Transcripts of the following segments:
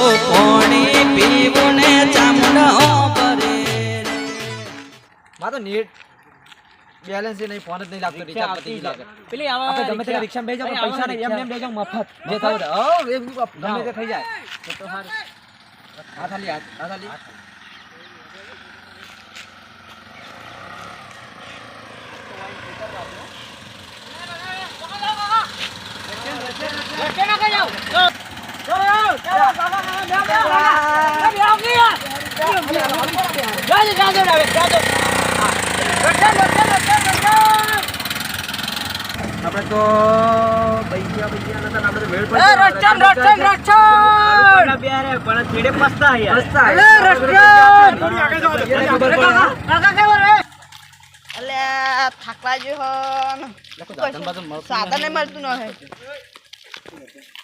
પાણી પીવું ને ચામડો ભરે માં તો નેટ બેલેન્સ નહીં ફોન જ નહીં લાગતો રિચાર્જ પતી ગયું લાગે પેલી આવા ગમે તે રિક્ષા બેસી જાવ પૈસા નહીં એમ બેસી જાવ મફત જે થાવ ગમે તે થઈ જાય તો સારું આ થાલી આપણે તો પૈસા નતા આપણે મેળ પડે પણ છેડે પસ્તા અલે થાકવા જો સાધન નહીં મળતું ન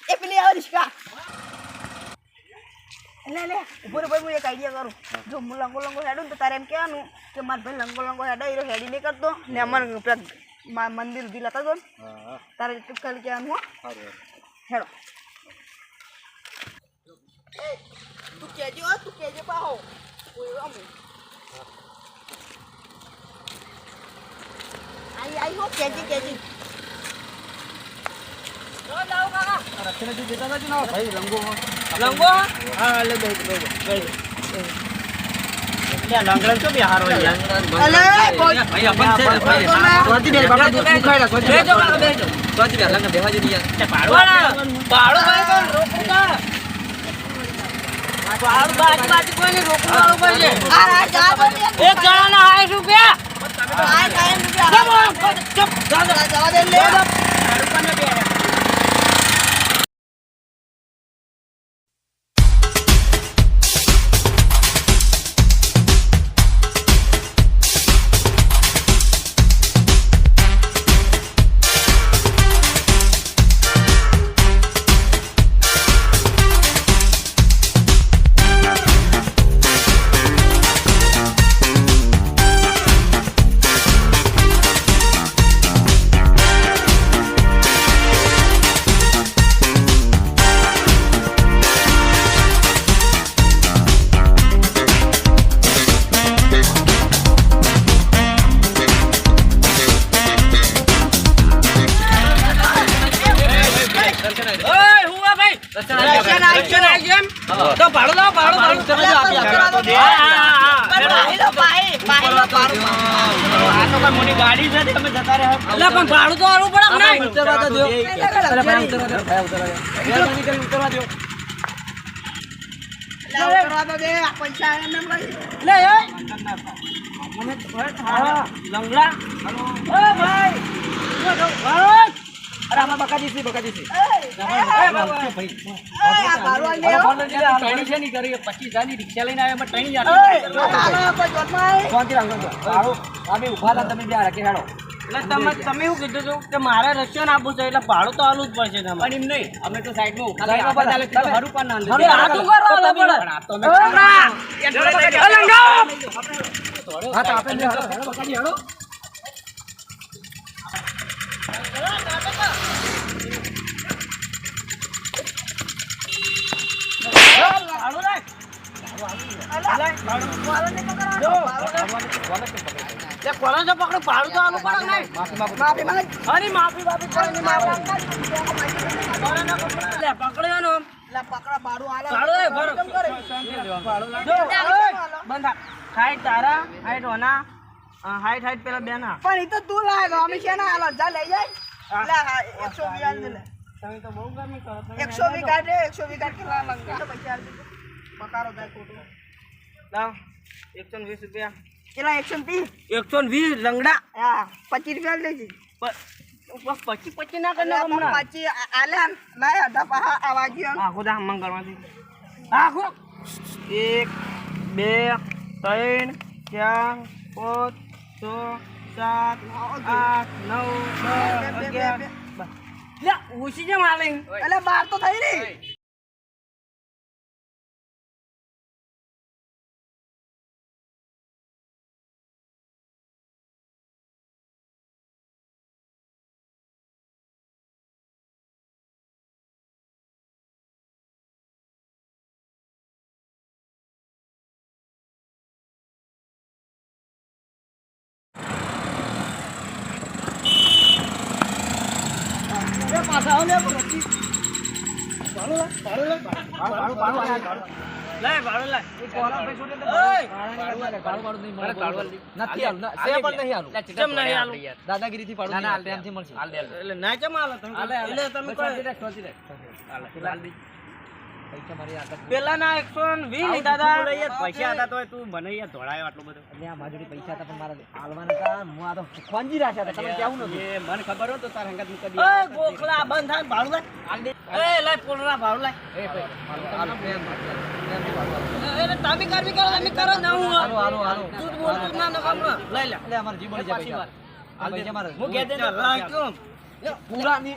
એ પેલી આવે રિક્ષા લે ઉપર હું એક આઈડિયા કરું જો હું લંગો હેડું ને તો તારે એમ કહેવાનું કે મારા ભાઈ લંગો હેડો એ હેડી નહીં કરતો ને અમારે પેલા મંદિર સુધી લેતા જો તારે ખાલી કહેવાનું હો હેડો તું કેજો પાહો આઈ હો કેજી રક્ષણ જે દેતા હતા ને ભાઈ લંગો હા લે બે લંગડા તો બિહાર હોય યાર અલે ભાઈ આપણ છે ભાઈ સ્વાતિ બે બાપા દૂધ ખાઈલા સ્વાતિ બેજો સ્વાતિ બે લંગડા બેવા જો યાર પાડો ભાઈ કોણ રોકું પાડો બાજુ કોઈને રોકવું વાળું પડશે આ જા બોલ એક જણાના 60 રૂપિયા આ કાયમ રૂપિયા ચપ જવા દે લે તો પાડો મોની ગાડી છે તમે જતા રહે એટલે પણ ભાડું તો આવું પડે નહીં ઉતરવા તો દો ઉતરવા દો કરવા તો દે પૈસા એમ લઈ લે મને લંગડા ઓ ભાઈ અરે આમાં બકાજી છે આ કારો લે ટ્રેનિંગ છે ની કરી 25,000 ની રિક્ષા લઈને આવ્યા ટ્રેનિંગ હાલો કોઈ જોતમાં શાંતિ રાખજો આવો આમે ઉભા હતા તમે બે રાખે હેડો એટલે તમે શું કીધું હતું કે મારે રક્ષણ આપવું છે એટલે ભાડું તો આલું જ પડશે તમારે પણ એમ નહીં અમે તો સાઈડમાં ઉભા ચાલે તો હરું પણ ના લે આ તો કરો હા તો આપણે હેડો બકાજી હેડો કોણ પકડો ભાડું તો આલું પડે નહીં માફી માંગ અરે માફી કોઈ નહીં માફી લે પકડ્યો નો લા પકડા બાડું આલા ભાડું એ ભરો બંધ હાઈટ તારા હાઈટ ઓના હાઈટ પેલા બેના પણ ઈ તો તું લાવ્યો અમે છે ને આલો જા લઈ જાય લા 120 લે તમે તો બહુ ગરમી કરો 120 કાઢે 120 કાઢ કે લા લંગા પૈસા આલ પકારો દે ખોટું લાવ 120 રૂપિયા કેટલા 130 120 લંગડા હા 25 રૂપિયા લેજી બસ 25 ના કરને હમણાં 25 આલે લાય અધા પહા આવાજી આખો દા મંગળમાંથી આખો 1 2 3 4 5 6 7 8 9 10 11 લે ઉસી જે માલિંગ એટલે 12 તો થઈ રહી લે ભાડું લે એ કોલા ભાઈ છોડે તો ભાડું નહીં મળે. નથી આલું, સે પણ નહીં આલું. કેમ નહીં આલું દાદાગીરીથી ભાડું નહીં, પ્રેમથી મળશે. એટલે ના કેમ આલો તમે એટલે તમે કોઈ પૈસા મારી આગળ પેલા ના 120 લીધા હતા પૈસા હતા તો તું મને યાર ધોળાયો આટલું બધું એટલે આ મારી જોડે પૈસા હતા પણ મારા હાલવાના હતા. હું આ તો ખોંજી રાખ્યા હતા. તમે કેવું નથી? એ મને ખબર હોય તો તાર હંગાત મૂકી દે એ ગોખલા બંધ થાય ભાડું લે એ લે પોલરા ભાડું લે એ ભાઈ હાલો પ્રેમથી ભાડું. એ તમે કરવી કરો તમે કરો ના હું હાલો હાલો હાલો. તું બોલતું ના ના કામ લઈ લે એટલે અમારે જીવ બળી જાય પૈસા. આ પૈસા મારે હું કહે દે રાખ્યો પૂરા ની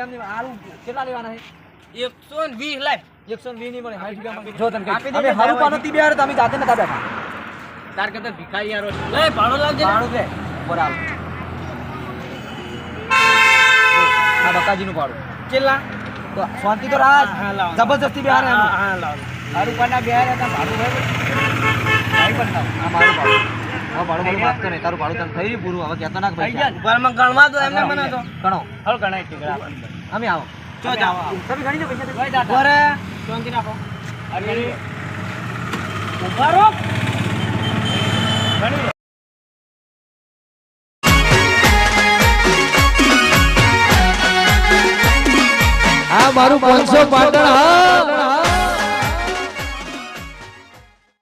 એમ નહીં હાલું કેટલા લેવાના છે? 120 લે 120 નહીં મળે 60 રૂપિયા મળે. જો તમે અમે હારું પાનો તી બેહારે તમે જાતે નતા બેઠા. તાર કરતા ભિખારી યારો લે ભાડું લાવજે ભાડું દે ઉપર હાલ. આ બકાજીનું ભાડું કેટલા તો શાંતિ તો રાખ. હા, લાવો. જબરજસ્તી બેહારે એમ. હા લાવ હારું પાના બેહારે હતા ભાડું ભાઈ ભાઈ પણ લાવ. આ મારું ભાડું. હવે ભાડું મારું વાત કરે તારું ભાડું તને થઈ રહ્યું પૂરું. હવે કહેતો ના પૈસા ઘરમાં ગણવા દો એમને મને તો ગણો હળ ગણાય ઠીકરા અમે આવો ચો જાવ તમે ગણી દો પૈસા ભાઈ દાદા બરે શાંતિ રાખો અરે ઉભા રહો ગણી લો આ મારું 500 પાટણ હા.